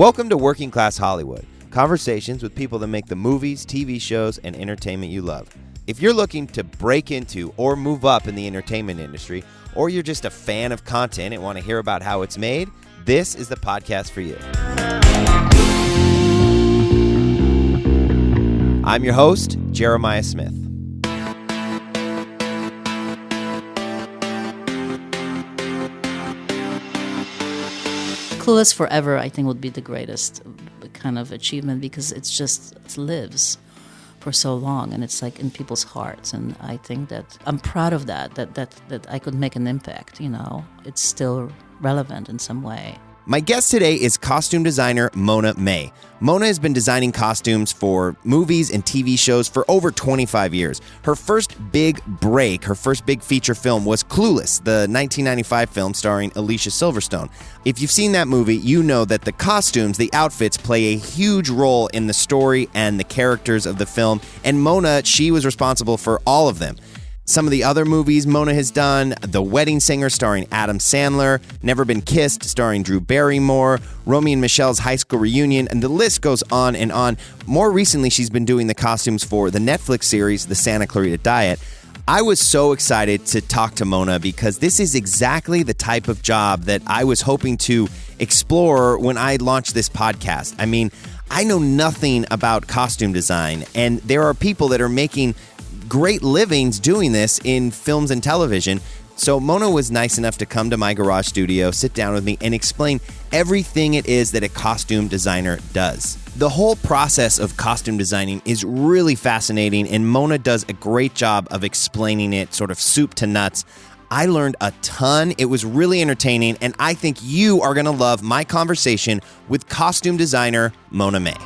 Welcome to Working Class Hollywood, conversations with people that make the movies, TV shows, and entertainment you love. If you're looking to break into or move up in the entertainment industry, or you're just a fan of content and want to hear about how it's made, this is the podcast for you. I'm your host, Jeremiah Smith. Clueless forever, I think, would be the greatest kind of achievement because it lives for so long and it's like in people's hearts. And I think that I'm proud of that I could make an impact, It's still relevant in some way. My guest today is costume designer Mona May. Mona has been designing costumes for movies and TV shows for over 25 years. Her first big break, her first big feature film was Clueless, the 1995 film starring Alicia Silverstone. If you've seen that movie, you know that the costumes, the outfits, play a huge role in the story and the characters of the film. And Mona, she was responsible for all of them. Some of the other movies Mona has done: The Wedding Singer starring Adam Sandler, Never Been Kissed starring Drew Barrymore, Romy and Michele's high school reunion, and the list goes on and on. More recently, she's been doing the costumes for the Netflix series, The Santa Clarita Diet. I was so excited to talk to Mona because this is exactly the type of job that I was hoping to explore when I launched this podcast. I mean, I know nothing about costume design, and there are people that are making great livings doing this in films and television. So Mona was nice enough to come to my garage studio, sit down with me, and explain everything it is that a costume designer does. The whole process of costume designing is really fascinating, and Mona does a great job of explaining it sort of soup to nuts. I learned a ton. It was really entertaining, and I think you are going to love my conversation with costume designer Mona May.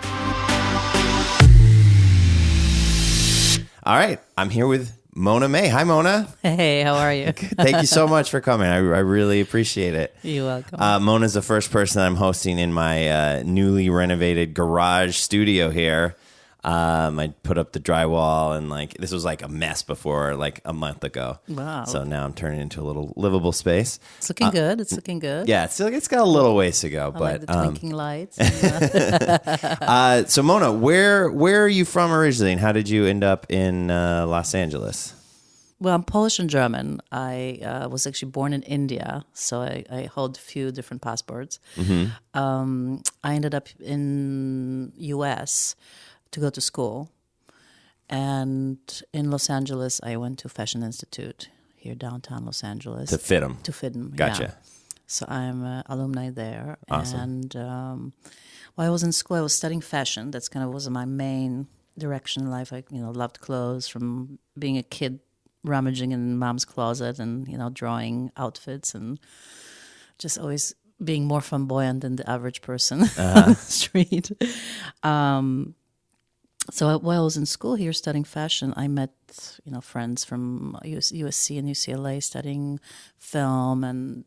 All right, I'm here with Mona May. Hi, Mona. Hey, how are you? Thank you so much for coming. I really appreciate it. You're welcome. Mona's the first person I'm hosting in my newly renovated garage studio here. I put up the drywall and this was like a mess before a month ago. Wow. So now I'm turning it into a little livable space. It's looking good. It's looking good. Yeah, it's got a little ways to go. I but like the twinkling lights. So Mona, where are you from originally, and how did you end up in Los Angeles? Well, I'm Polish and German. I was actually born in India, so I hold a few different passports. Mm-hmm. I ended up in U.S. to go to school. And in Los Angeles, I went to Fashion Institute here downtown Los Angeles. To fit them. To fit them, Gotcha. Yeah. So I'm an alumni there. Awesome. And while I was in school, I was studying fashion. That's kind of was my main direction in life. I loved clothes from being a kid, rummaging in mom's closet and, drawing outfits and just always being more flamboyant than the average person on the street. So while I was in school here studying fashion, I met, friends from USC and UCLA studying film. And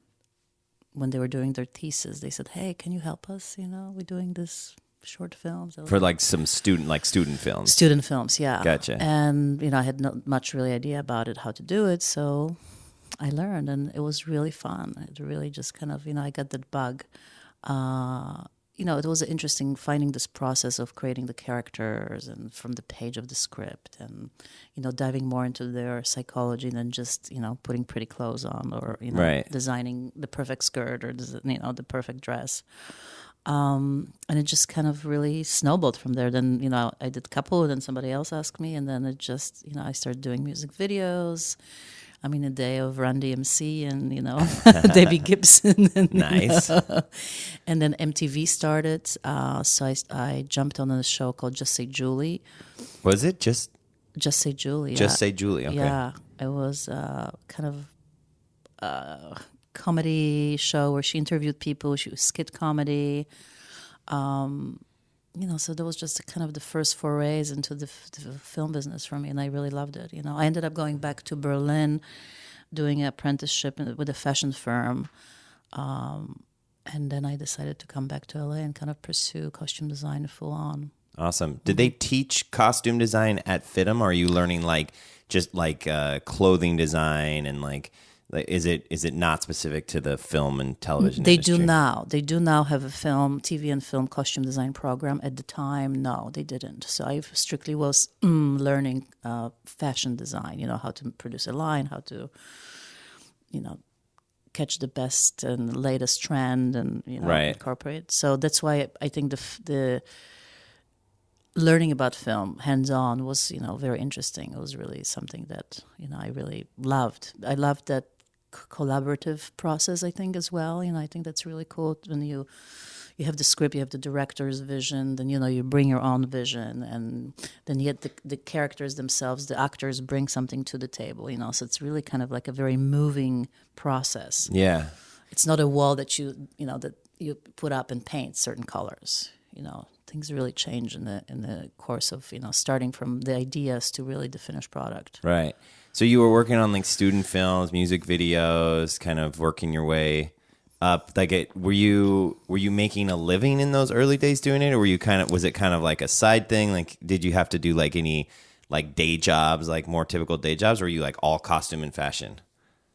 when they were doing their thesis, they said, "Hey, can you help us? We're doing this short films." For some student films. Student films, yeah. Gotcha. And, I had not much really idea about it, how to do it. So I learned, and it was really fun. It really just kind of, I got that bug. It was interesting finding this process of creating the characters and from the page of the script and, diving more into their psychology than just, putting pretty clothes on or, right. designing the perfect skirt or, the perfect dress. And it just kind of really snowballed from there. Then, I did a couple, and then somebody else asked me, and then it just, I started doing music videos. I mean, a day of Run DMC and, Debbie Gibson. And, nice. And then MTV started. So I jumped on a show called Just Say Julie. Was it Just Say Julie? Just Say Julie, okay. Yeah. It was kind of a comedy show where she interviewed people. She was skit comedy. So that was just kind of the first forays into the film business for me, and I really loved it. I ended up going back to Berlin, doing an apprenticeship with a fashion firm, and then I decided to come back to LA and kind of pursue costume design full on. Awesome. Did they teach costume design at FITM, or are you learning clothing design and Like, is it not specific to the film and television They industry? do now. They do now have a TV and film costume design program. At the time, no, they didn't. So I strictly was learning fashion design, how to produce a line, how to, catch the best and latest trend and, Right. incorporate. So that's why I think the learning about film hands-on was, very interesting. It was really something that, I really loved. I loved that collaborative process, I think, as well. I think that's really cool when you have the script, you have the director's vision, then you bring your own vision, and then you get the characters themselves, the actors bring something to the table. So it's really kind of like a very moving process. Yeah. It's not a wall that you put up and paint certain colors. Things really change in the course of starting from the ideas to really the finished product. Right. So you were working on like student films, music videos, kind of working your way up. Like, were you making a living in those early days doing it, or was it kind of like a side thing? Like, did you have to do like any like day jobs, like more typical day jobs, or were you like all costume and fashion?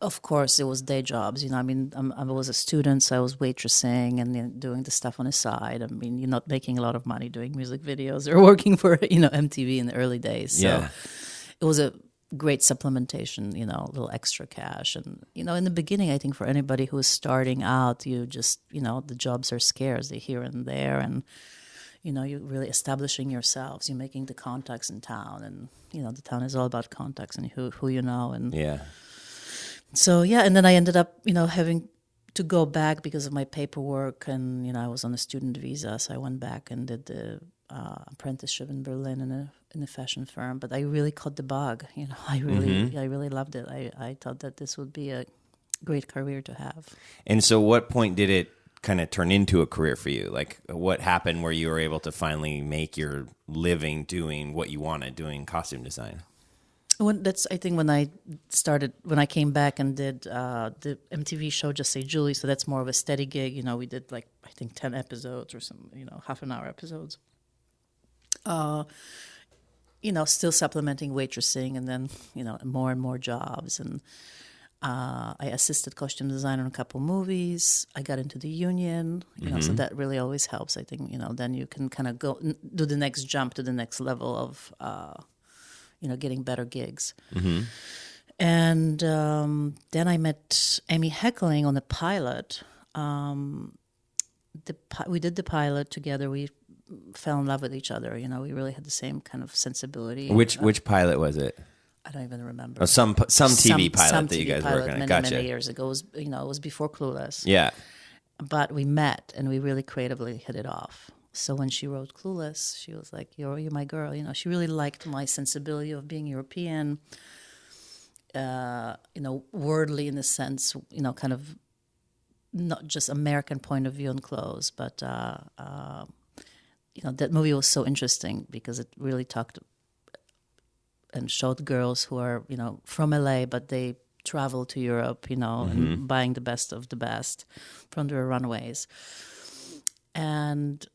Of course, it was day jobs. I was a student, so I was waitressing and doing the stuff on the side. You're not making a lot of money doing music videos or working for MTV in the early days. So Yeah. it was a great supplementation, a little extra cash. And, in the beginning, I think for anybody who is starting out, you just, the jobs are scarce. They're here and there. And, you're really establishing yourselves. You're making the contacts in town. And, the town is all about contacts and who you know. And Yeah. so, yeah. And then I ended up, having to go back because of my paperwork. And, I was on a student visa. So I went back and did the apprenticeship in Berlin in a fashion firm, but I really caught the bug. I really loved it. I thought that this would be a great career to have. And so, what point did it kind of turn into a career for you? Like, what happened where you were able to finally make your living doing what you wanted, doing costume design? I think when I came back and did the MTV show Just Say Julie, so that's more of a steady gig. We did like I think 10 episodes or some half an hour episodes. Still supplementing waitressing, and then more and more jobs, and I assisted costume design on a couple movies. I got into the union, so that really always helps. I think then you can kind of go do the next jump to the next level of getting better gigs. Mm-hmm. And then I met Amy Heckling on the pilot. We did the pilot together. We fell in love with each other. We really had the same kind of sensibility. Which pilot was it? I don't even remember. Oh, some TV pilot some that you TV guys were pilot working on. many, Gotcha. many years ago. It was before Clueless. Yeah. But we met and we really creatively hit it off. So when she wrote Clueless, she was like, "You're my girl." She really liked my sensibility of being European. Worldly in the sense, kind of not just American point of view on clothes, but that movie was so interesting because it really talked and showed girls who are, from LA, but they travel to Europe, and buying the best of the best from their runways. And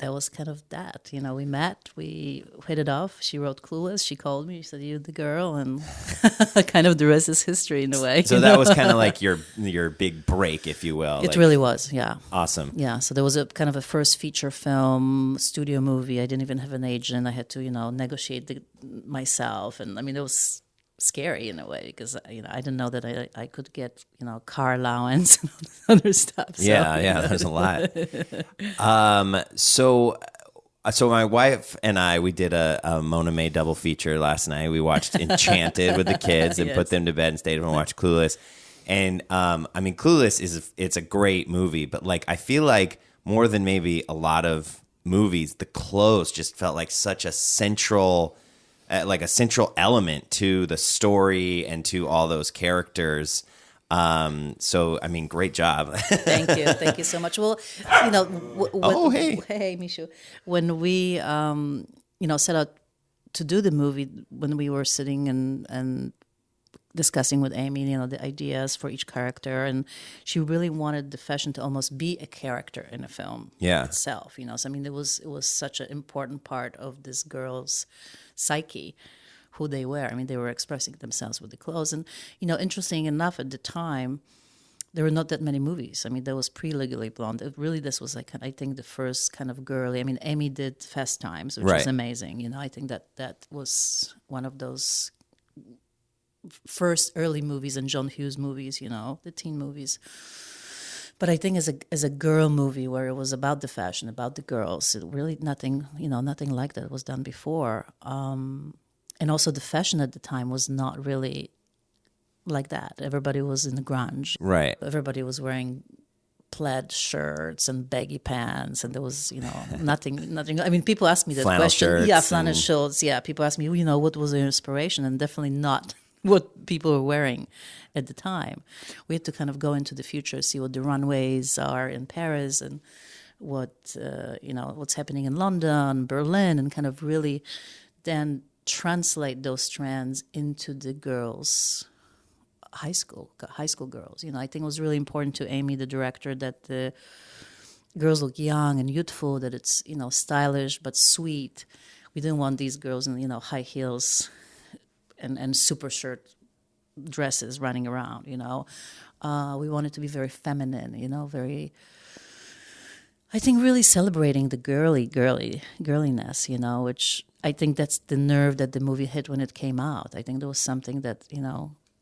that was kind of that. We met, we hit it off. She wrote Clueless. She called me. She said, "You're the girl," and kind of the rest is history in a way. So that was kind of like your big break, if you will. It really was, yeah. Awesome. Yeah, so there was a kind of a first feature film, studio movie. I didn't even have an agent. I had to, negotiate myself. And, it was scary in a way because, I didn't know that I could get, car allowance and other stuff. So. Yeah, there's a lot. So my wife and I, we did a Mona May double feature last night. We watched Enchanted with the kids and put them to bed and stayed up and watched Clueless. And Clueless it's a great movie, but like I feel like more than maybe a lot of movies, the clothes just felt like such a central element to the story and to all those characters. Great job. Thank you so much. Well, hey, Michele, when we set out to do the movie, when we were sitting and discussing with Amy, the ideas for each character, and she really wanted the fashion to almost be a character in a film itself. So it was such an important part of this girl's psyche, who they were. I mean, they were expressing themselves with the clothes. And, interesting enough, at the time, there were not that many movies. I mean, there was pre-Legally Blonde. This was like, I think, the first kind of girly. I mean, Amy did Fast Times, which was amazing. I think that was one of those first early movies and John Hughes movies, the teen movies. But I think as a girl movie where it was about the fashion, about the girls, it really nothing like that was done before. And also the fashion at the time was not really like that. Everybody was in the grunge. Right. Everybody was wearing plaid shirts and baggy pants, and there was, nothing. I mean, people ask me that flannel question. Shirts yeah, flannel shirts. Yeah, people ask me, what was the inspiration, and definitely not what people were wearing at the time. We had to kind of go into the future, see what the runways are in Paris, and what what's happening in London, Berlin, and kind of really then translate those trends into the girls' high school girls. I think it was really important to Amy, the director, that the girls look young and youthful, that it's, stylish but sweet. We didn't want these girls in, high heels and super short dresses running around, We wanted to be very feminine, very, I think, really celebrating the girliness, which I think that's the nerve that the movie hit when it came out. I think there was something that,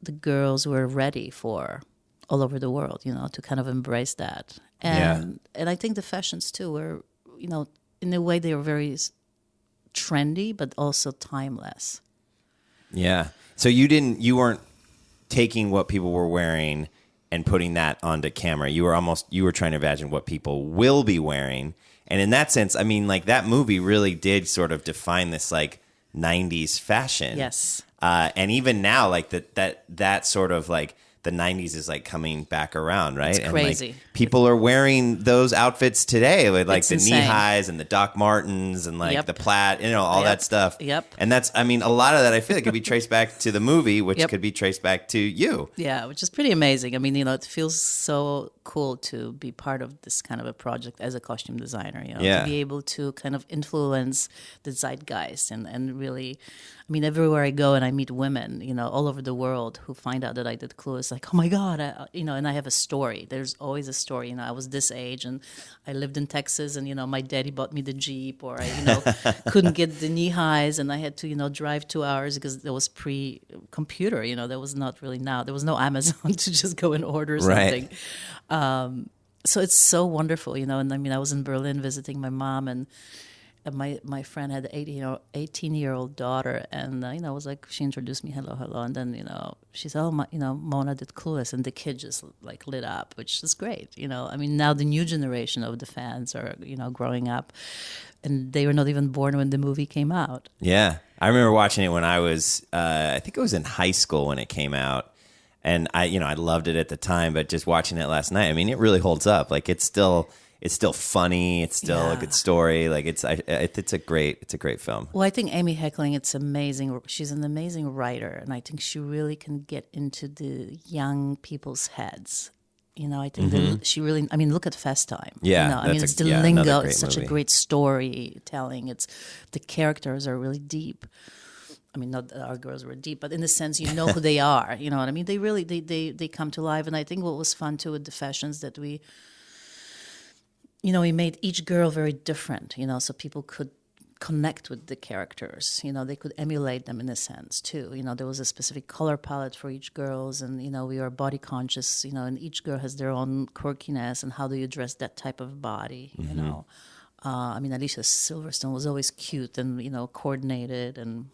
the girls were ready for all over the world, to kind of embrace that. And I think the fashions too were, in a way they were very trendy, but also timeless. Yeah. So you weren't taking what people were wearing and putting that onto camera. You were trying to imagine what people will be wearing. And in that sense, I mean, like, that movie really did sort of define this like 90s fashion. Yes. And even now, like that sort of like the 90s is like coming back around, right? It's crazy. And like, people are wearing those outfits today with like It's the insane. knee highs and the Doc Martens and like the plaid, all that stuff. Yep. And that's, I mean, a lot of that I feel like could be traced back to the movie, which could be traced back to you. Yeah, which is pretty amazing. I mean, it feels so cool to be part of this kind of a project as a costume designer, to be able to kind of influence the zeitgeist and really, I mean, everywhere I go and I meet women, all over the world who find out that I did Clueless, like, oh my God, and I have a story. There's always a story. I was this age and I lived in Texas and, my daddy bought me the Jeep, or I, couldn't get the knee highs and I had to, drive 2 hours because there was pre-computer, there was not really there was no Amazon to just go and order something. Right. So it's so wonderful, and I mean, I was in Berlin visiting my mom, and my friend had an 18-year-old daughter, and I was like, she introduced me, hello, and then she said, oh, Mona did Clueless, and the kid just like lit up, which is great. I mean, now the new generation of the fans are growing up, and they were not even born when the movie came out. Yeah, I remember watching it when I was, I think it was in high school when it came out. And I loved it at the time, but just watching it last night, I mean, it really holds up. Like, it's still funny. It's still a good story. Like, it's a great film. Well, I think Amy Heckerling, it's amazing. She's an amazing writer, and I think she really can get into the young people's heads. I think that she really. I mean, look at Fast Time. Yeah, I mean, it's the lingo. It's such a great storytelling. The characters are really deep. I mean, not that our girls were deep, but in the sense, who they are. You know what I mean? They really, they come to life. And I think what was fun, too, with the fashions that we made each girl very different, so people could connect with the characters. They could emulate them in a sense, too. There was a specific color palette for each girls, and, we are body conscious, and each girl has their own quirkiness, and how do you dress that type of body, I mean, Alicia Silverstone was always cute and, coordinated and...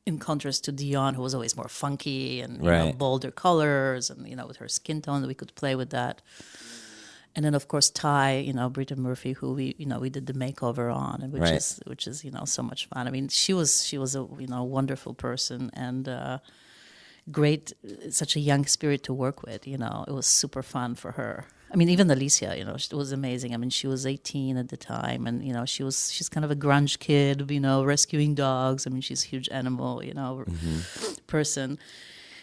in contrast to Dion, who was always more funky and bolder colors, and with her skin tone, we could play with that. And then, of course, Ty, Britta Murphy, who we did the makeover on, and which is so much fun. I mean, she was a wonderful person and great, such a young spirit to work with. It was super fun for her. I mean, even Alicia, it was amazing. I mean, she was 18 at the time, and she's kind of a grunge kid, rescuing dogs. I mean, she's a huge animal, person.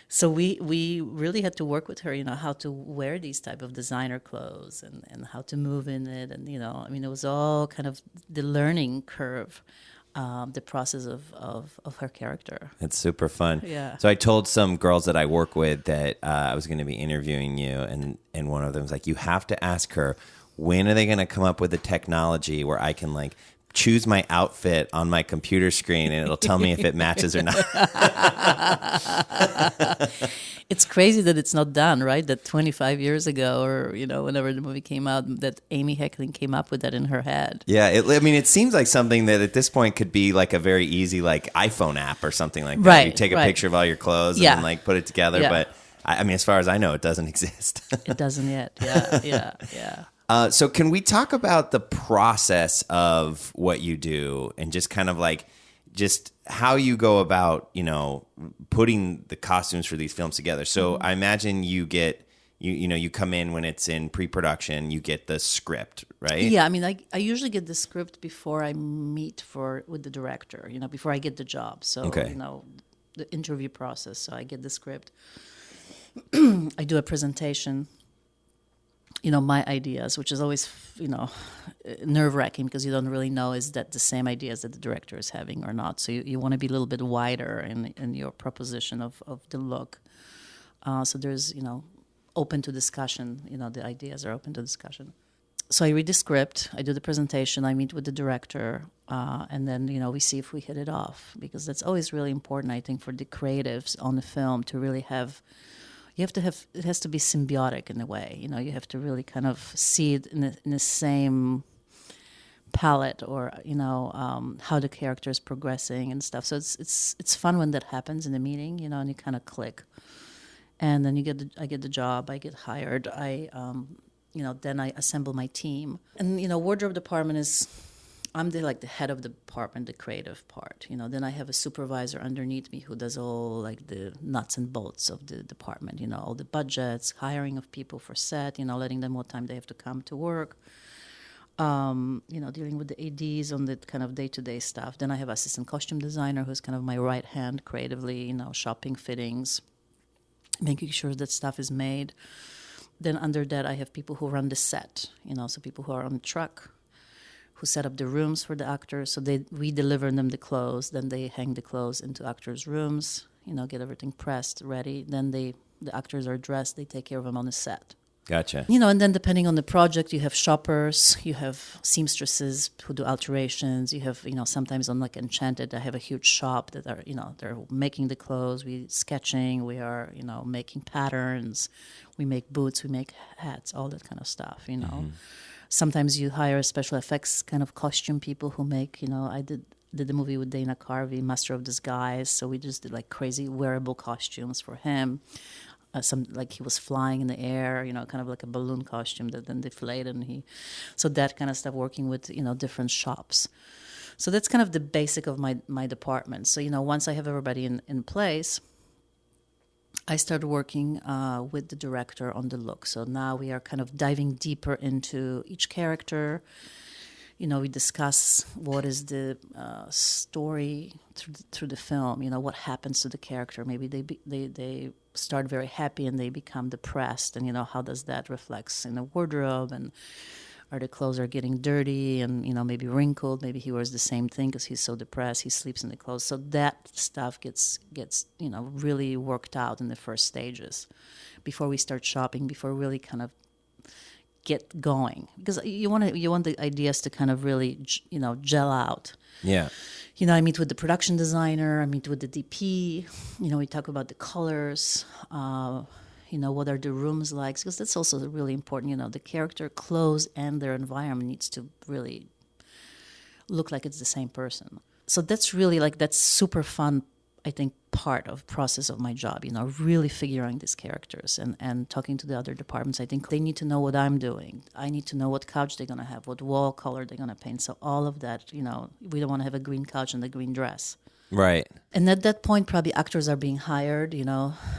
So we really had to work with her, how to wear these type of designer clothes and how to move in it, and I mean, it was all kind of the learning curve. the process of her character. It's super fun. Yeah. So I told some girls that I work with that I was going to be interviewing you, and one of them was like, you have to ask her, when are they going to come up with the technology where I can like choose my outfit on my computer screen and it'll tell me if it matches or not. It's crazy that it's not done, right? That 25 years ago, or whenever the movie came out, that Amy Heckerling came up with that in her head. Yeah, it seems like something that at this point could be like a very easy like iPhone app or something like that. Right, You take a right. picture of all your clothes Yeah. and then like put it together. Yeah. But I mean, as far as I know, it doesn't exist. It doesn't yet. Yeah. So can we talk about the process of what you do and just kind of like just how you go about, putting the costumes for these films together? So I imagine you get, you come in when it's in pre-production, you get the script, right? Yeah, I mean, I usually get the script before I meet with the director, before I get the job. So, Okay. The interview process. So I get the script. I do a presentation, my ideas, which is always, nerve-wracking because you don't really know is that the same ideas that the director is having or not. So you want to be a little bit wider in your proposition of the look. So there's, open to discussion. The ideas are open to discussion. So I read the script, I do the presentation, I meet with the director, and then, we see if we hit it off. Because that's always really important, I think, for the creatives on the film to really have... it has to be symbiotic in a way. You have to really kind of see it in the same palette, or how the character is progressing and stuff. So it's fun when that happens in a meeting, and you kind of click, and then I get the job, I get hired, then I assemble my team, and wardrobe department is. I'm the head of the department, the creative part. Then I have a supervisor underneath me who does all like the nuts and bolts of the department. All the budgets, hiring of people for set. Letting them what time they have to come to work. Dealing with the ADs on the kind of day-to-day stuff. Then I have assistant costume designer who's kind of my right hand creatively. Shopping fittings, making sure that stuff is made. Then under that I have people who run the set. So people who are on the truck, who set up the rooms for the actors. So we deliver them the clothes, then they hang the clothes into actors' rooms, get everything pressed, ready. Then the actors are dressed, they take care of them on the set. Gotcha. And then depending on the project, you have shoppers, you have seamstresses who do alterations, you have, sometimes on like Enchanted, I have a huge shop that are, they're making the clothes, we sketching, we are, making patterns, we make boots, we make hats, all that kind of stuff, Mm-hmm. Sometimes you hire special effects kind of costume people who make, I did the movie with Dana Carvey, Master of Disguise. So we just did like crazy wearable costumes for him. Like he was flying in the air, kind of like a balloon costume that then deflated. So that kind of stuff, working with, different shops. So that's kind of the basic of my department. So, once I have everybody in place, I started working with the director on the look. So now we are kind of diving deeper into each character. We discuss what is the story through the film. What happens to the character. Maybe they start very happy and they become depressed, and how does that reflect in the wardrobe, and are the clothes are getting dirty and maybe wrinkled. Maybe he wears the same thing because he's so depressed. He sleeps in the clothes. So that stuff gets really worked out in the first stages, before we start shopping. Before we really kind of get going, because you want the ideas to kind of really gel out. Yeah. I meet with the production designer. I meet with the DP. We talk about the colors. What are the rooms like? Because that's also really important. The character, clothes, and their environment needs to really look like it's the same person. So that's really that's super fun, I think, part of process of my job, really figuring these characters and talking to the other departments. I think they need to know what I'm doing. I need to know what couch they're going to have, what wall color they're going to paint. So all of that, we don't want to have a green couch and a green dress. Right. And at that point, probably actors are being hired,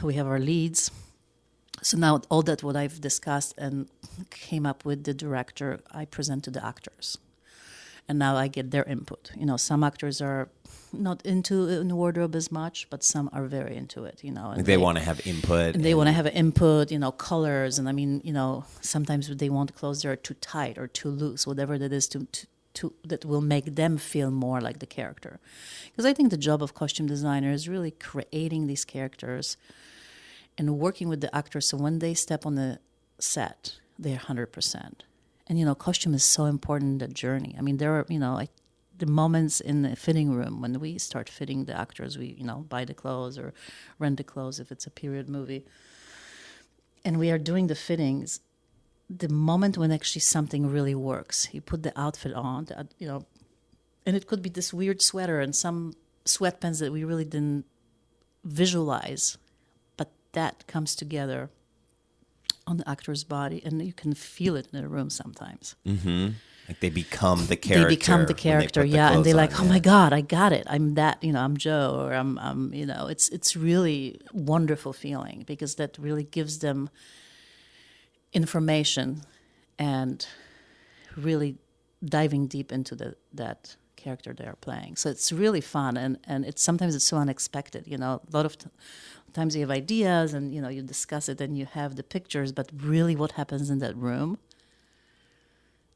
we have our leads. So now all that what I've discussed and came up with the director, I present to the actors. And now I get their input. Some actors are not into wardrobe as much, but some are very into it, And They want to have input. And they want to have input, colors. And I mean, sometimes they want clothes that are too tight or too loose, whatever that is to that will make them feel more like the character. Because I think the job of costume designer is really creating these characters and working with the actors so when they step on the set, they're 100%. And, costume is so important in the journey. I mean, there are, the moments in the fitting room when we start fitting the actors, we, buy the clothes or rent the clothes if it's a period movie. And we are doing the fittings. The moment when actually something really works, you put the outfit on, and it could be this weird sweater and some sweatpants that we really didn't visualize, but that comes together on the actor's body, and you can feel it in the room sometimes. Mm-hmm. Like they become the character. They become the character, yeah, and they're like, "Oh my God, I got it! I'm that, I'm Joe," or I'm, it's really wonderful feeling because that really gives them information and really diving deep into that character they are playing. So it's really fun, and it's sometimes it's so unexpected. A lot of times you have ideas and you discuss it and you have the pictures, but really what happens in that room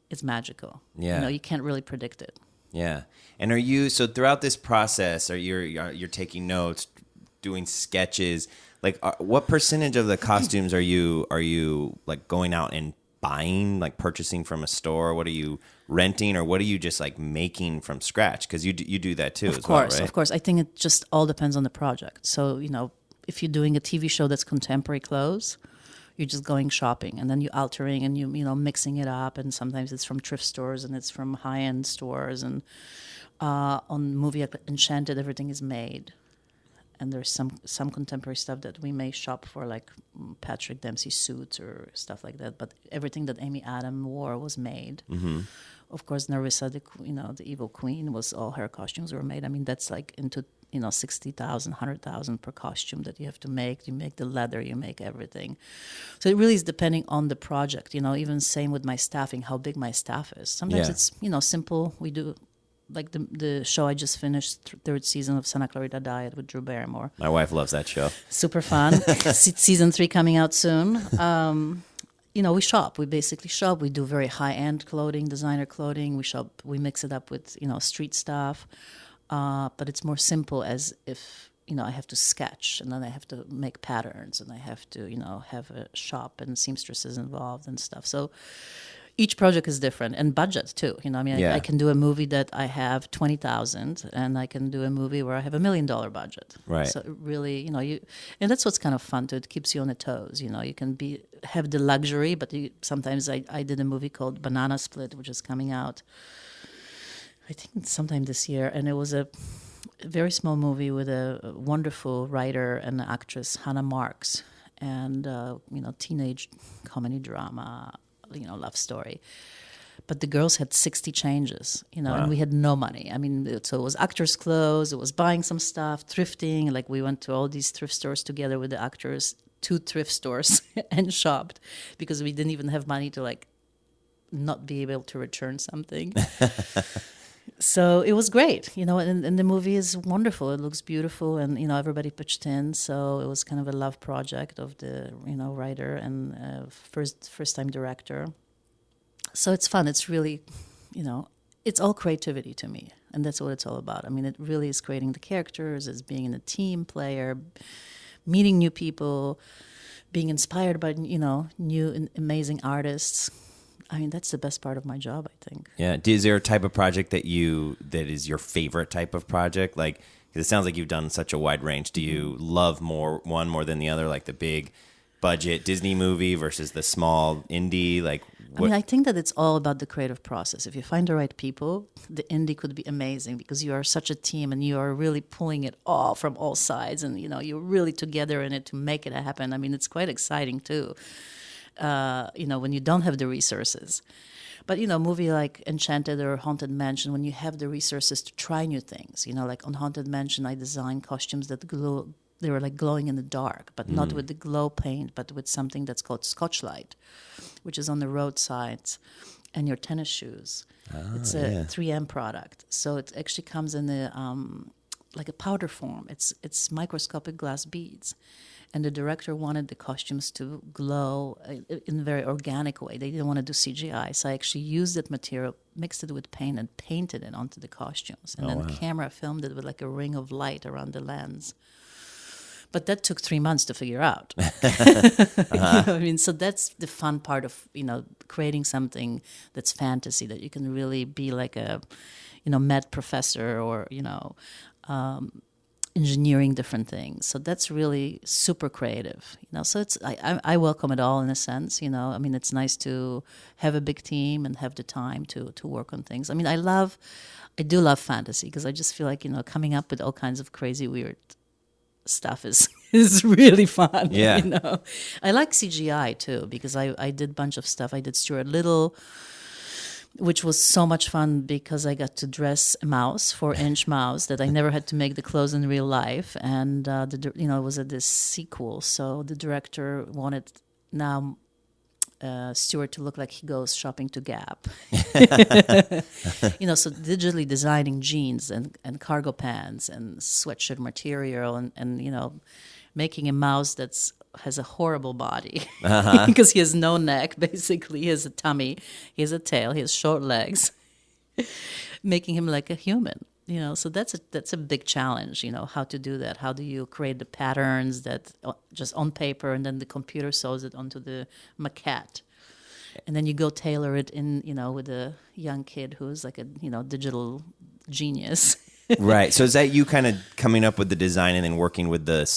is magical. Yeah, you can't really predict it. Yeah, and are you so throughout this process? Are you're taking notes, doing sketches? Like, what percentage of the costumes are you like going out and buying, like purchasing from a store? What are you renting, or what are you just like making from scratch? Because you do that too, of course, well, right? Of course. I think it just all depends on the project. So if you're doing a TV show that's contemporary clothes, you're just going shopping and then you're altering and you mixing it up. And sometimes it's from thrift stores and it's from high-end stores. And on movie like Enchanted, everything is made. And there's some contemporary stuff that we may shop for, like Patrick Dempsey suits or stuff like that. But everything that Amy Adams wore was made. Mm-hmm. Of course, Narissa, the evil queen, all her costumes were made. I mean, that's like into 60,000, 100,000 per costume that you have to make. You make the leather, you make everything. So it really is depending on the project. Even same with my staffing, how big my staff is. Sometimes it's simple. We do. Like the show I just finished, third season of Santa Clarita Diet with Drew Barrymore. My wife loves that show. Super fun. Season 3 coming out soon. We shop. We basically shop. We do very high-end clothing, designer clothing. We shop. We mix it up with, street stuff. But it's more simple as if, I have to sketch and then I have to make patterns and I have to, have a shop and seamstresses involved and stuff. So each project is different, and budget too. I can do a movie that I have 20,000, and I can do a movie where I have $1 million budget. Right. So it really, and that's what's kind of fun too. It keeps you on the toes. You can have the luxury, but sometimes I did a movie called Banana Split, which is coming out, I think sometime this year, and it was a very small movie with a wonderful writer and actress, Hannah Marks, and teenage comedy drama. Love story. But the girls had 60 changes, Wow. And we had no money. I mean, so it was actors' clothes, it was buying some stuff, thrifting. Like we went to all these thrift stores together with the actors, 2 thrift stores, and shopped because we didn't even have money to like not be able to return something. So it was great, and the movie is wonderful. It looks beautiful, and, everybody pitched in. So it was kind of a love project of the, writer and first-time director. So it's fun. It's really, it's all creativity to me. And that's what it's all about. I mean, it really is creating the characters, it's being a team player, meeting new people, being inspired by, new and amazing artists. I mean, that's the best part of my job, I think. Yeah. Is there a type of project that is your favorite type of project? Like, 'cause it sounds like you've done such a wide range. Do you love one more than the other, like the big budget Disney movie versus the small indie? Like, what? I think that it's all about the creative process. If you find the right people, the indie could be amazing because you are such a team and you are really pulling it all from all sides, and you're really together in it to make it happen. I mean, it's quite exciting too. When you don't have the resources. But, a movie like Enchanted or Haunted Mansion, when you have the resources to try new things, like on Haunted Mansion, I designed costumes that glow. They were like glowing in the dark, but not with the glow paint, but with something that's called Scotch Light, which is on the roadsides and your tennis shoes. It's a 3M product. So it actually comes in like a powder form. It's microscopic glass beads, and the director wanted the costumes to glow in a very organic way. They didn't want to do CGI, so I actually used that material, mixed it with paint, and painted it onto the costumes, and then the camera filmed it with like a ring of light around the lens. But that took 3 months to figure out. You know what I mean? So that's the fun part of, creating something that's fantasy, that you can really be like a, med professor or, engineering different things. So that's really super creative. So it's I welcome it all in a sense. I mean, it's nice to have a big team and have the time to work on things. I mean, I do love fantasy because I just feel like, coming up with all kinds of crazy, weird stuff is really fun. Yeah. I like CGI too because I did a bunch of stuff. I did Stuart Little, which was so much fun because I got to dress a mouse, 4-inch mouse, that I never had to make the clothes in real life. And it was this sequel, so the director wanted now Stuart to look like he goes shopping to Gap. So digitally designing jeans and cargo pants and sweatshirt material and making a mouse has a horrible body because he has no neck, basically. He has a tummy, he has a tail, he has short legs, making him like a human. So that's a big challenge, how to do that. How do you create the patterns that just on paper and then the computer sews it onto the maquette? And then you go tailor it in, with a young kid who's like a, digital genius. Right. So is that you kind of coming up with the design and then working with the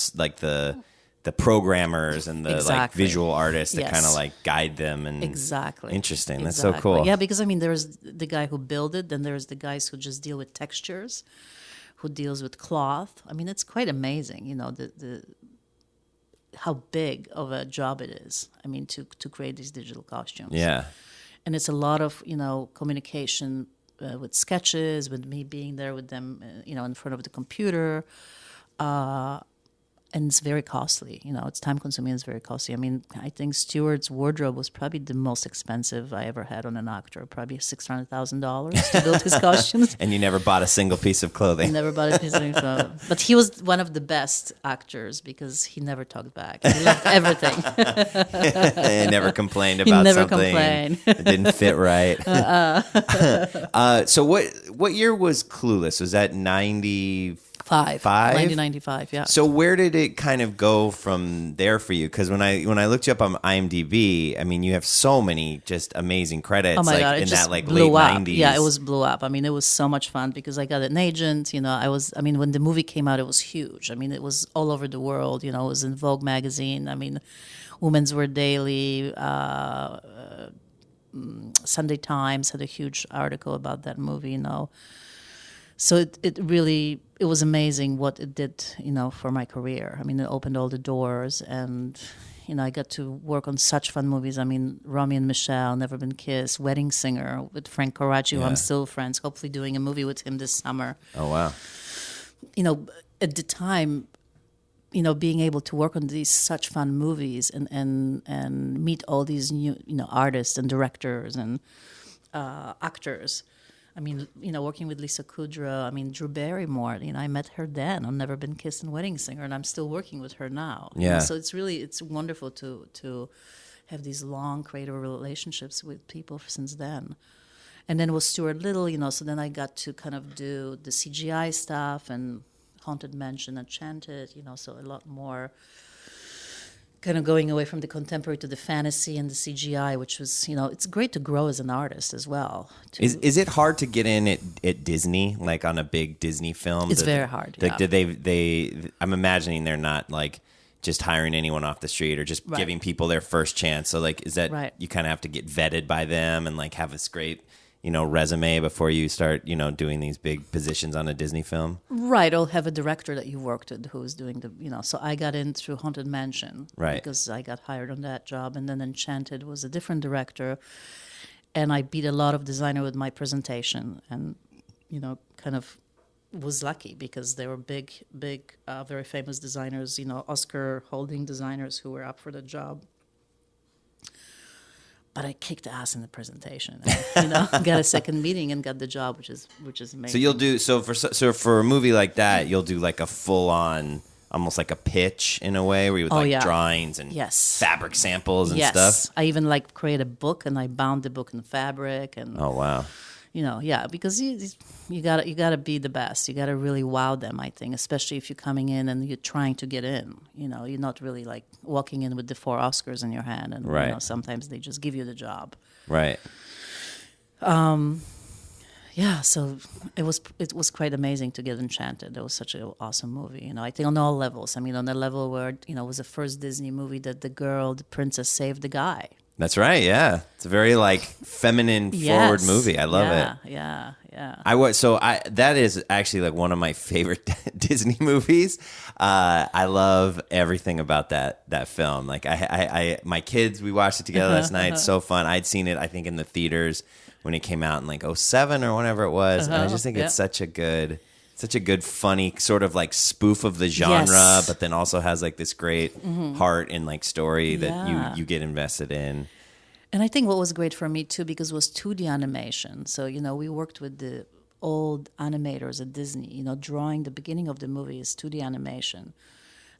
programmers and the like visual artists to kind of like guide them? And exactly. Interesting. That's so cool. Yeah, because I mean, there's the guy who built it, then there's the guys who just deal with textures, who deals with cloth. I mean, it's quite amazing, the how big of a job it is. I mean, to create these digital costumes. Yeah. And it's a lot of, communication with sketches, with me being there with them, in front of the computer. And it's very costly. It's time consuming. It's very costly. I mean, I think Stewart's wardrobe was probably the most expensive I ever had on an actor. Probably $600,000 to build his costumes. And you never bought a single piece of clothing. I never bought a piece of clothing. But he was one of the best actors because he never talked back. He loved everything. He never complained about something. It didn't fit right. So what year was Clueless? Was that 95? 1995, yeah. So where did it kind of go from there for you? Because when I looked you up on IMDb, I mean, you have so many just amazing credits. Oh my God, in that like blew late up. 90s. Yeah, it was blew up. I mean, it was so much fun because I got an agent. When the movie came out, it was huge. I mean, it was all over the world. It was in Vogue magazine. I mean, Women's Wear Daily, Sunday Times had a huge article about that movie. So it really was amazing what it did, for my career. I mean, it opened all the doors, and I got to work on such fun movies. I mean, Romy and Michele, Never Been Kissed, Wedding Singer with Frank Coraci, who I'm still friends. Hopefully, doing a movie with him this summer. Oh wow! At the time, being able to work on these such fun movies and meet all these new artists and directors and actors. I mean, working with Lisa Kudrow, I mean, Drew Barrymore, I met her then on Never Been Kissed and Wedding Singer, and I'm still working with her now. Yeah. So it's wonderful to have these long creative relationships with people since then. And then with Stuart Little, so then I got to kind of do the CGI stuff and Haunted Mansion, Enchanted, so a lot more kind of going away from the contemporary to the fantasy and the CGI, which was, it's great to grow as an artist as well. Is it hard to get in at Disney, like on a big Disney film? It's very hard. Like, did they? I'm imagining they're not like just hiring anyone off the street or just giving people their first chance. So like, is that you kind of have to get vetted by them and like have this great resume before you start, doing these big positions on a Disney film? Right, or have a director that you worked with who's doing so I got in through Haunted Mansion, because I got hired on that job, and then Enchanted was a different director, and I beat a lot of designer with my presentation, and, kind of was lucky because they were big, very famous designers, Oscar holding designers who were up for the job. but I kicked ass in the presentation. And, got a second meeting and got the job, which is amazing. So you'll do for a movie like that, you'll do like a full on, almost like a pitch in a way, where you would drawings and fabric samples and stuff. I even like create a book, and I bound the book in fabric. And oh wow. Because you gotta be the best. You gotta really wow them, I think, especially if you're coming in and you're trying to get in. You're not really like walking in with the 4 Oscars in your hand, and sometimes they just give you the job. Right. So it was quite amazing to get Enchanted. It was such an awesome movie. I think on all levels. I mean, on the level where it was the first Disney movie that the princess saved the guy. That's right. Yeah, it's a very like feminine forward movie. I love it. Yeah. That is actually like one of my favorite Disney movies. I love everything about that film. Like I my kids, we watched it together last night. It's so fun. I'd seen it, I think, in the theaters when it came out in like 2007 or whenever it was. And I just think it's such a good, funny sort of like spoof of the genre, but then also has like this great heart and like story that you get invested in. And I think what was great for me too, because it was 2D animation. So, we worked with the old animators at Disney, drawing the beginning of the movie is 2D animation.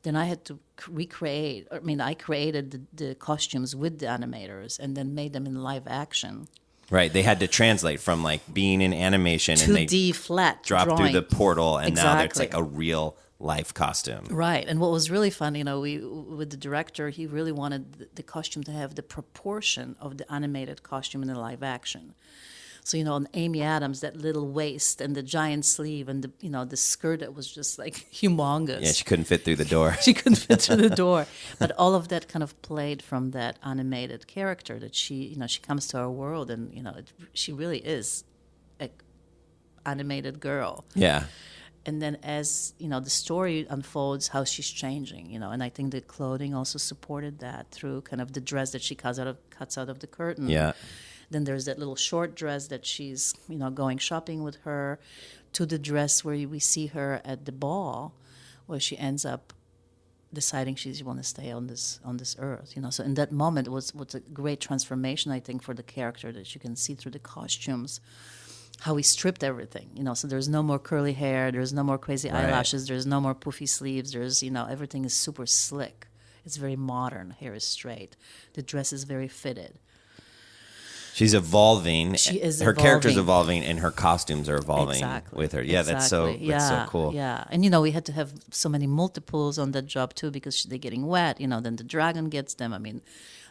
Then I had to recreate, I created the costumes with the animators and then made them in live action. Right, they had to translate from like being in animation 2D and they flat dropped drawing. through the portal, and now it's like a real life costume. Right, and what was really fun, we with the director, he really wanted the costume to have the proportion of the animated costume in the live action. So, on Amy Adams, that little waist and the giant sleeve and the skirt that was just like humongous. Yeah, she couldn't fit through the door. She couldn't fit through the door. But all of that kind of played from that animated character that she comes to our world, and, she really is an animated girl. Yeah. And then as, the story unfolds, how she's changing, and I think the clothing also supported that through kind of the dress that she cuts out of the curtain. Yeah. Then there's that little short dress that she's, going shopping with her, to the dress where we see her at the ball, where she ends up deciding she wants to stay on this earth. So in that moment, it was a great transformation, I think, for the character, that you can see through the costumes how he stripped everything. So there's no more curly hair, there's no more crazy eyelashes, there's no more poofy sleeves. There's everything is super slick. It's very modern. Hair is straight. The dress is very fitted. She's evolving. She is her evolving. character's evolving, and her costumes are evolving with her. Yeah, exactly. That's so cool. Yeah, and we had to have so many multiples on that job too, because they're getting wet. Then the dragon gets them.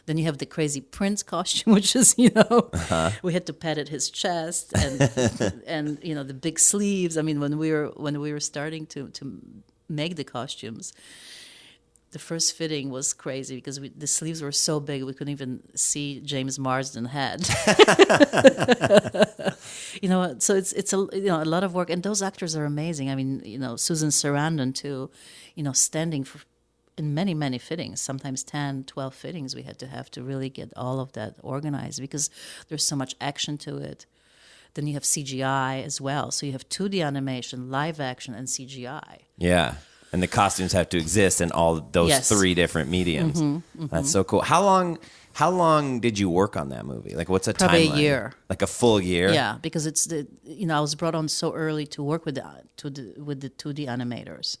Then you have the crazy prince costume, which is we had to pat at his chest and and the big sleeves. When we were starting to make the costumes, the first fitting was crazy because the sleeves were so big we couldn't even see James Marsden's head. So it's a a lot of work, and those actors are amazing. Susan Sarandon too, standing in many fittings, sometimes 10, 12 fittings we had to have to really get all of that organized, because there's so much action to it. Then you have CGI as well, so you have 2D animation, live action, and CGI. Yeah. And the costumes have to exist in all those 3 different mediums. That's so cool. How long did you work on that movie? Like, what's a timeline? Probably a year. Like a full year? Yeah, because it's I was brought on so early to work with the 2D animators.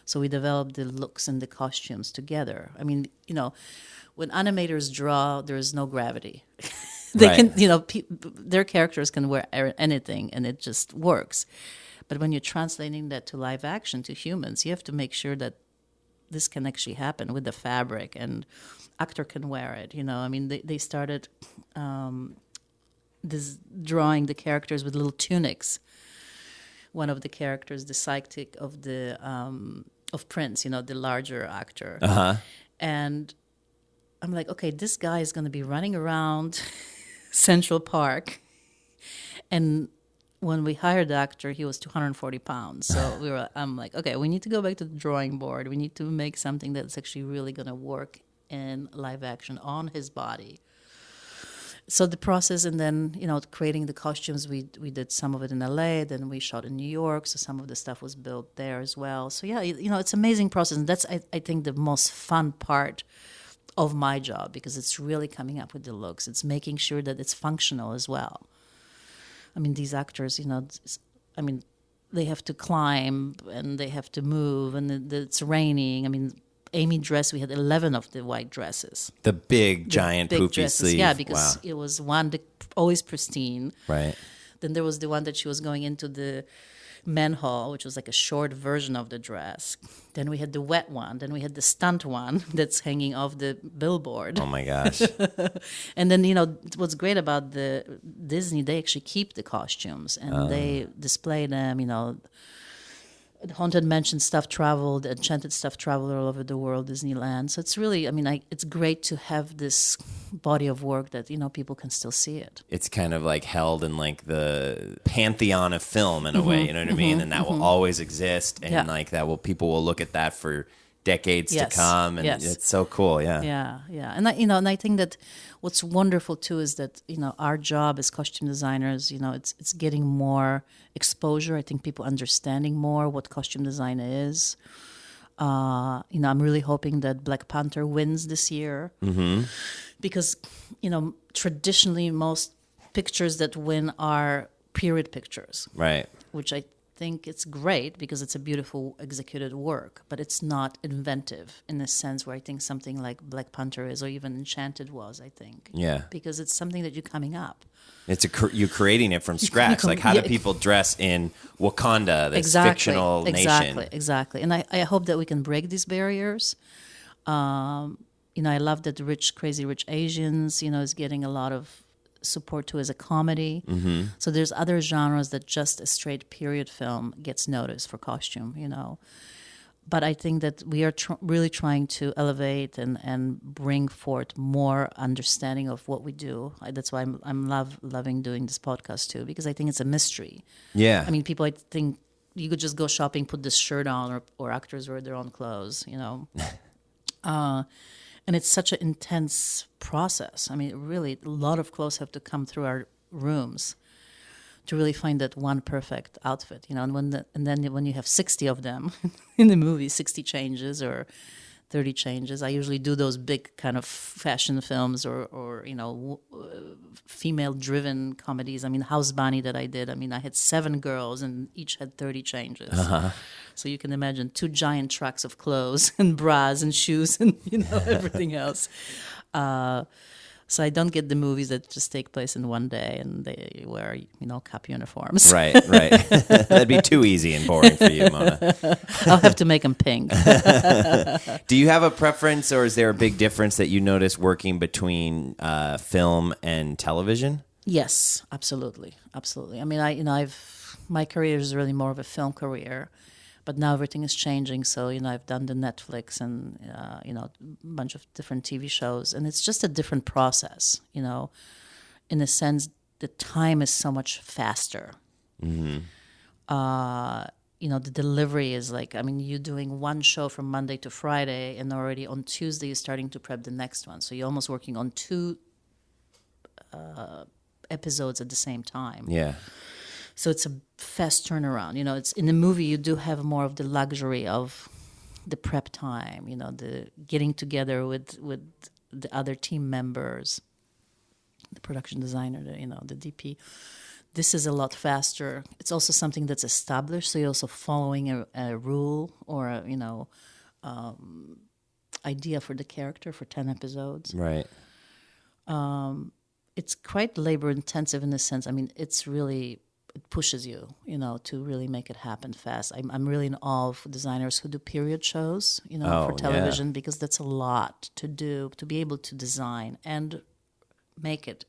So we developed the looks and the costumes together. When animators draw, there is no gravity. They can, their characters can wear anything, and it just works. But when you're translating that to live action, to humans, you have to make sure that this can actually happen with the fabric, and actor can wear it. They started drawing the characters with little tunics. One of the characters, the sidekick of Prince, the larger actor. And I'm like, okay, this guy is going to be running around Central Park, and when we hired the actor, he was 240 pounds. So I'm like, okay, we need to go back to the drawing board. We need to make something that's actually really going to work in live action on his body. So the process, and then, creating the costumes, we did some of it in LA, then we shot in New York, so some of the stuff was built there as well. So yeah, it's an amazing process, and that's, I think, the most fun part of my job, because it's really coming up with the looks. It's making sure that it's functional as well. I mean, these actors, they have to climb and they have to move, and it's raining. I mean, Amy dressed, we had 11 of the white dresses. The big, giant, big poofy dresses. sleeve. Yeah, because wow. it was one that always pristine. Right. Then there was the one that she was going into the manhole, which was like a short version of the dress. Then we had the wet one. Then we had the stunt one that's hanging off the billboard. Oh, my gosh. And then, what's great about the Disney, they actually keep the costumes and they display them, the Haunted Mansion stuff traveled, the Enchanted stuff traveled all over the world, Disneyland. So it's really, it's great to have this body of work that, people can still see it. It's kind of like held in like the pantheon of film in a way, you know what I mean? And that will always exist. And like people will look at that for decades to come. And it's so cool. Yeah. Yeah. And I think that what's wonderful too is that, our job as costume designers, it's getting more exposure. I think people understanding more what costume design is. I'm really hoping that Black Panther wins this year. Mm-hmm. Because, traditionally most pictures that win are period pictures. Right. Which I think it's great because it's a beautiful executed work, but it's not inventive in the sense where I think something like Black Panther is, or even Enchanted was, I think. Yeah. Because it's something that you're coming up. You're creating it from scratch. Like, how do people dress in Wakanda, this fictional nation? Exactly. And I hope that we can break these barriers. I love that Crazy Rich Asians, is getting a lot of support too as a comedy. Mm-hmm. So there's other genres that just a straight period film gets noticed for costume, But I think that we are really trying to elevate and bring forth more understanding of what we do. That's why I'm loving doing this podcast too, because I think it's a mystery. Yeah. I mean, people, I think you could just go shopping, put this shirt on, or actors wear their own clothes, And it's such an intense process. I mean, really, a lot of clothes have to come through our rooms to really find that one perfect outfit, And then when you have 60 of them in the movie, 60 changes or 30 changes. I usually do those big kind of fashion films or female-driven comedies. I mean, House Bunny that I did. I mean, I had 7 girls and each had 30 changes. Uh-huh. So you can imagine 2 giant trucks of clothes and bras and shoes and everything else. So I don't get the movies that just take place in one day and they wear, cop uniforms. Right. That'd be too easy and boring for you, Mona. I'll have to make them pink. Do you have a preference, or is there a big difference that you notice working between film and television? Yes, absolutely. I mean, my career is really more of a film career. But now everything is changing, so I've done the Netflix and a bunch of different TV shows, and it's just a different process. In a sense, the time is so much faster. Mm-hmm. The delivery is like, you're doing one show from Monday to Friday, and already on Tuesday you're starting to prep the next one. So you're almost working on 2 episodes at the same time. Yeah. So it's a fast turnaround. It's in the movie you do have more of the luxury of the prep time, the getting together with the other team members, the production designer, the DP. This is a lot faster. It's also something that's established, so you're also following a rule or idea for the character for 10 episodes. Right. It's quite labor intensive in the sense. It's really. It pushes you, to really make it happen fast. I'm really in awe of designers who do period shows, for television, because that's a lot to do, to be able to design and make it,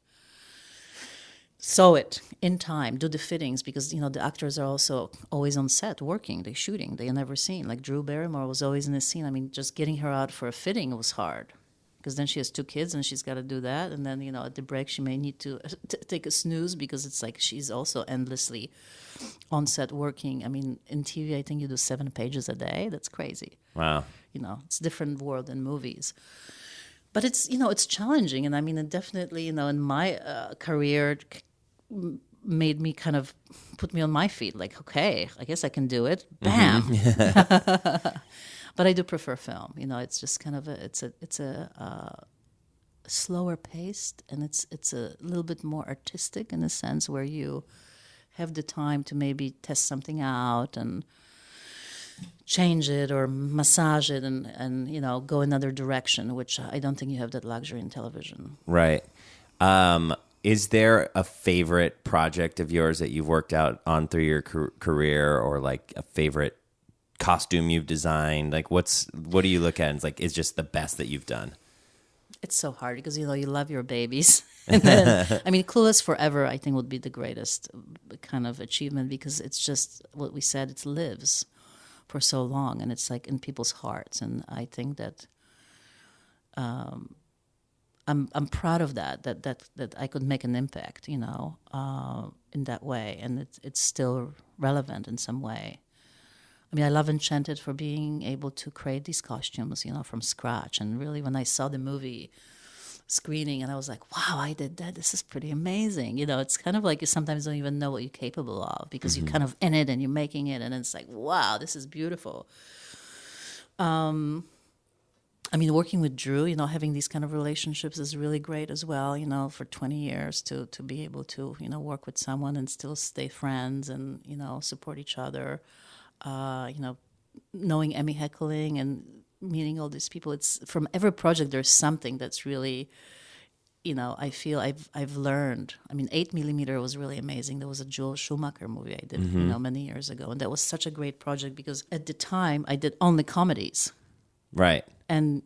sew it in time, do the fittings, because, the actors are also always on set working, they're shooting, they're never seen. Like Drew Barrymore was always in the scene. Just getting her out for a fitting was hard. Because then she has 2 kids and she's got to do that. And then, at the break, she may need to take a snooze because it's like she's also endlessly on set working. In TV, I think you do 7 pages a day. That's crazy. Wow. It's a different world than movies. But it's, it's challenging. And it definitely, in my career, made me kind of put me on my feet. Like, okay, I guess I can do it. Bam. Mm-hmm. But I do prefer film. It's just kind of it's a slower paced, and it's a little bit more artistic in a sense where you have the time to maybe test something out and change it or massage it and go another direction, which I don't think you have that luxury in television. Right. Is there a favorite project of yours that you've worked out on through your career, or like a favorite costume you've designed? Like what do you look at and it's like, it's just the best that you've done? It's so hard because, you love your babies. And then, Clueless Forever, I think, would be the greatest kind of achievement because it's just what we said, it lives for so long and it's like in people's hearts. And I think that I'm proud of that I could make an impact, in that way. And it's still relevant in some way. I love Enchanted for being able to create these costumes, from scratch. And really, when I saw the movie screening, and I was like, wow, I did that. This is pretty amazing. It's kind of like you sometimes don't even know what you're capable of because you're kind of in it and you're making it. And it's like, wow, this is beautiful. Working with Drew, having these kind of relationships is really great as well, for 20 years to be able to, work with someone and still stay friends and, support each other. Knowing Emmy Heckling and meeting all these people, it's from every project there's something that's really, I feel I've learned. 8mm was really amazing. There was a Joel Schumacher movie I did, many years ago, and that was such a great project because at the time I did only comedies. Right. And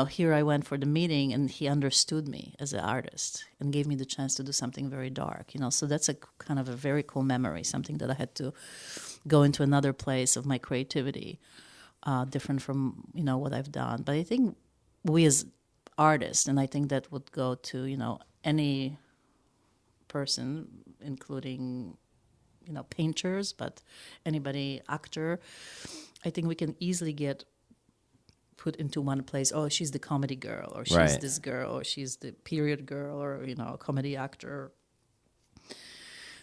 here I went for the meeting, and he understood me as an artist and gave me the chance to do something very dark. So that's a kind of a very cool memory, something that I had to go into another place of my creativity, different from what I've done. But I think we as artists, and I think that would go to any person, including painters, but anybody, actor. I think we can easily get put into one place. Oh, she's the comedy girl, or she's right. this girl, or she's the period girl, or a comedy actor.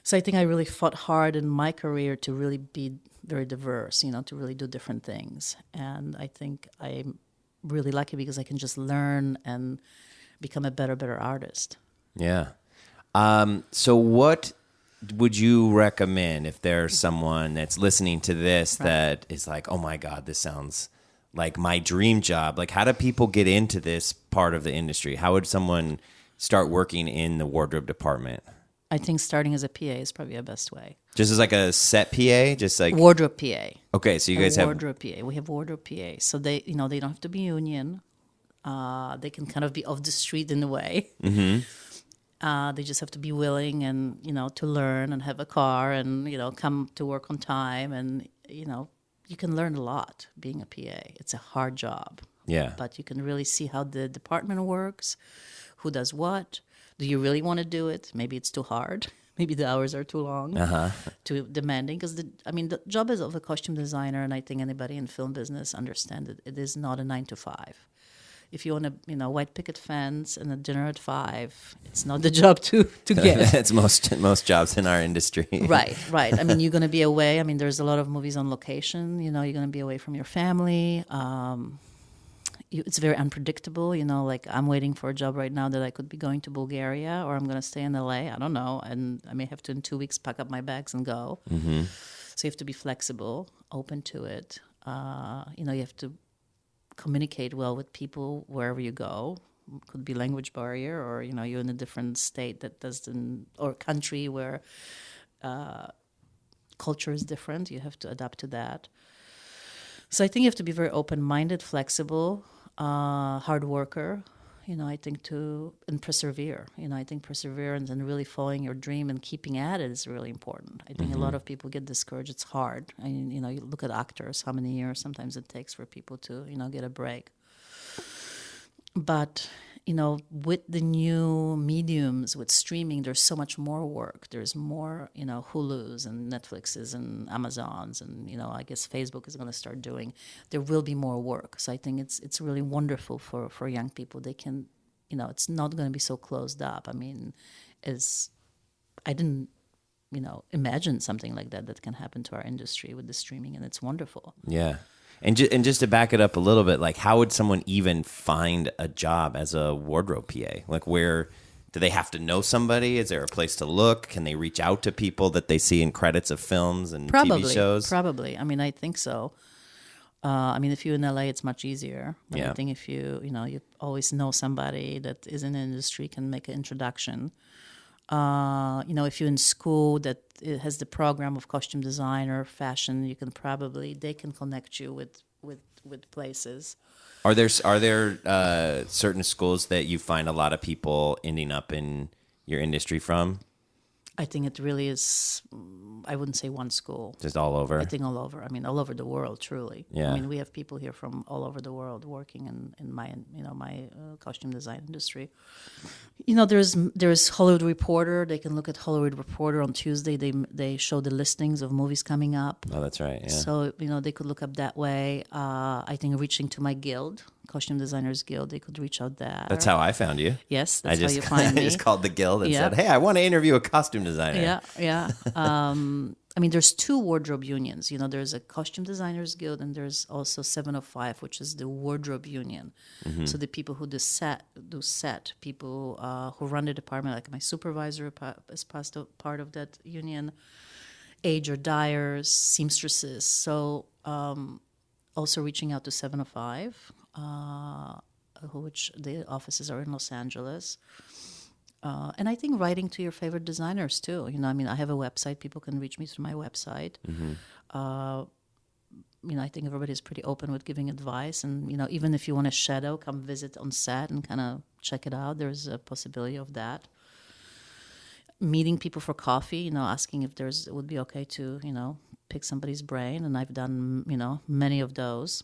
So I think I really fought hard in my career to really be very diverse, to really do different things. And I think I'm really lucky because I can just learn and become a better artist. Yeah. So what would you recommend if there's someone that's listening to this that is like, oh my God, this sounds like my dream job? Like, how do people get into this part of the industry? How would someone start working in the wardrobe department? I think starting as a PA is probably the best way. Just as like a set PA, just like wardrobe PA. Okay, so you guys have wardrobe PA. We have wardrobe PA, so they they don't have to be union. They can kind of be off the street in a way. Mm-hmm. They just have to be willing and to learn and have a car and come to work on time, and you can learn a lot being a PA. It's a hard job. Yeah. But you can really see how the department works, who does what. Do you really want to do it? Maybe it's too hard. Maybe the hours are too long, too demanding. Because the job is of a costume designer, and I think anybody in film business understands it is not a 9 to 5. If you want a white picket fence and a dinner at 5, it's not the job to get. It's most jobs in our industry. Right. You're going to be away. There's a lot of movies on location. You're going to be away from your family. It's very unpredictable. Like I'm waiting for a job right now that I could be going to Bulgaria, or I'm going to stay in LA. I don't know. And I may have to in 2 weeks pack up my bags and go. Mm-hmm. So you have to be flexible, open to it. You have to communicate well with people wherever you go. It could be language barrier, or you're in a different state that doesn't, or country where culture is different. You have to adapt to that. So I think you have to be very open-minded, flexible, hard worker. I think and persevere. I think perseverance and really following your dream and keeping at it is really important. I think a lot of people get discouraged. It's hard. You look at actors, how many years sometimes it takes for people to, get a break. But, with the new mediums, with streaming, there's so much more work. There's more, Hulus and Netflixes and Amazons and, I guess Facebook is going to start doing. There will be more work. So I think it's really wonderful for young people. They can, it's not going to be so closed up. I didn't, imagine something like that can happen to our industry with the streaming, and it's wonderful. Yeah. And just to back it up a little bit, like how would someone even find a job as a wardrobe PA? Like where do they have to know somebody? Is there a place to look? Can they reach out to people that they see in credits of films and TV shows? Probably. I mean, I think so. I mean, if you're in LA, it's much easier. But Yeah. I think if you always know somebody that is in the industry, can make an introduction. If you're in school that it has the program of costume designer, fashion, they can connect you with places. Are there certain schools that you find a lot of people ending up in your industry from? I think it really is. I wouldn't say one school. Just all over. I think all over. I mean, all over the world, truly. Yeah. I mean, we have people here from all over the world working in my costume design industry. There's Hollywood Reporter. They can look at Hollywood Reporter on Tuesday. They show the listings of movies coming up. Oh, that's right. Yeah. So they could look up that way. I think reaching to my guild, Costume Designers Guild, they could reach out there. That's how I found you. Yes, how you find me. I just called the guild and said, "Hey, I want to interview a costume designer." Yeah. I mean, there's two wardrobe unions. There's a Costume Designers Guild, and there's also 705, which is the wardrobe union. Mm-hmm. So the people who do set, people who run the department, like my supervisor is part of that union, ager dyers, seamstresses. So also reaching out to 705, which the offices are in Los Angeles. And I think writing to your favorite designers too. I have a website. People can reach me through my website. Mm-hmm. I think everybody's pretty open with giving advice. And, even if you want to shadow, come visit on set and kind of check it out. There's a possibility of that. Meeting people for coffee, asking if it would be okay to, pick somebody's brain. And I've done, many of those.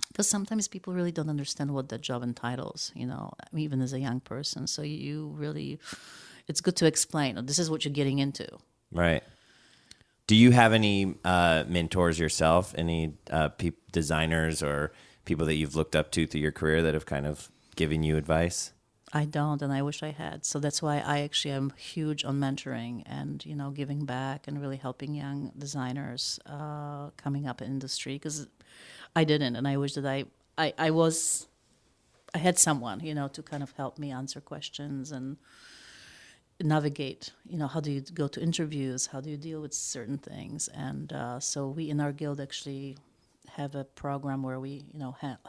Because sometimes people really don't understand what that job entitles, even as a young person. So it's good to explain, this is what you're getting into. Right. Do you have any mentors yourself, any designers or people that you've looked up to through your career that have kind of given you advice? I don't, and I wish I had. So that's why I actually am huge on mentoring and, giving back and really helping young designers coming up in industry, because I didn't, and I wish that I had someone, to kind of help me answer questions and navigate, how do you go to interviews, how do you deal with certain things, and so we in our guild actually have a program where we,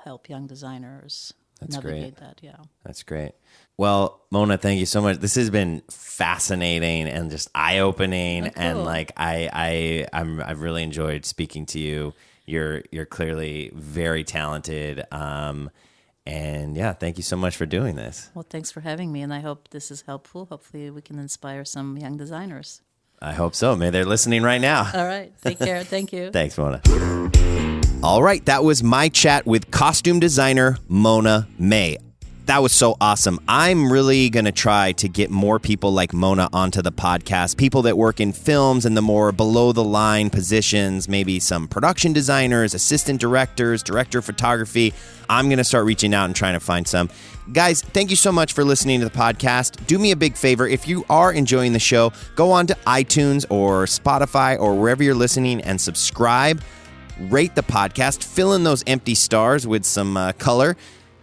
help young designers navigate that. Yeah, that's great. Well, Mona, thank you so much. This has been fascinating and just eye-opening, and like I've really enjoyed speaking to you. You're clearly very talented, and yeah, thank you so much for doing this. Well, thanks for having me, and I hope this is helpful. Hopefully, we can inspire some young designers. I hope so. Maybe they're listening right now. All right, take care. Thank you. Thanks, Mona. All right, that was my chat with costume designer Mona May. That was so awesome. I'm really going to try to get more people like Mona onto the podcast, people that work in films and the more below-the-line positions, maybe some production designers, assistant directors, director of photography. I'm going to start reaching out and trying to find some. Guys, thank you so much for listening to the podcast. Do me a big favor. If you are enjoying the show, go on to iTunes or Spotify or wherever you're listening and subscribe. Rate the podcast. Fill in those empty stars with some color.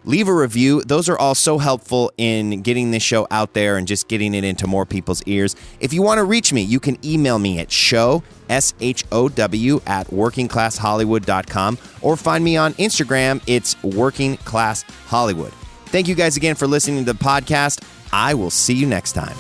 Leave a review. Those are all so helpful in getting this show out there and just getting it into more people's ears. If you want to reach me, you can email me at show, SHOW, at workingclasshollywood.com, or find me on Instagram. It's Working Class Hollywood. Thank you guys again for listening to the podcast. I will see you next time.